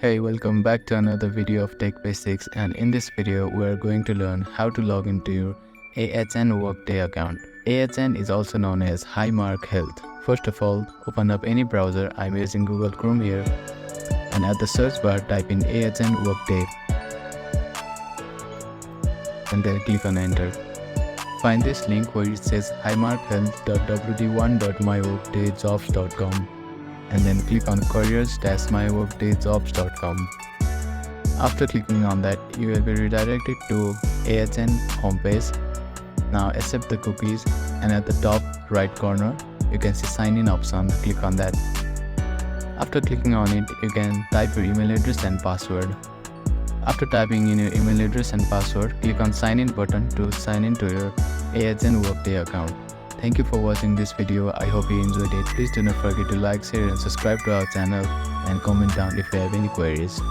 Hey, welcome back to another video of Tech Basics, and in this video we are going to learn how to log into your AHN Workday account. AHN is also known as Highmark Health. First of all, open up any browser. I'm using Google Chrome here, and at the search bar type in AHN Workday and then click on enter. Find this link where it says highmarkhealth.wd1.myworkdayjobs.com and then click on careers-myworkdayjobs.com. After clicking on that, you will be redirected to AHN homepage. Now accept the cookies, and at the top right corner you can see sign in option. Click on that. After clicking on it, you can type your email address and password. After typing in your email address and password, click on sign in button to sign in to your AHN Workday account. Thank you for watching this video. I hope you enjoyed it. Please do not forget to like, share and subscribe to our channel, and comment down if you have any queries.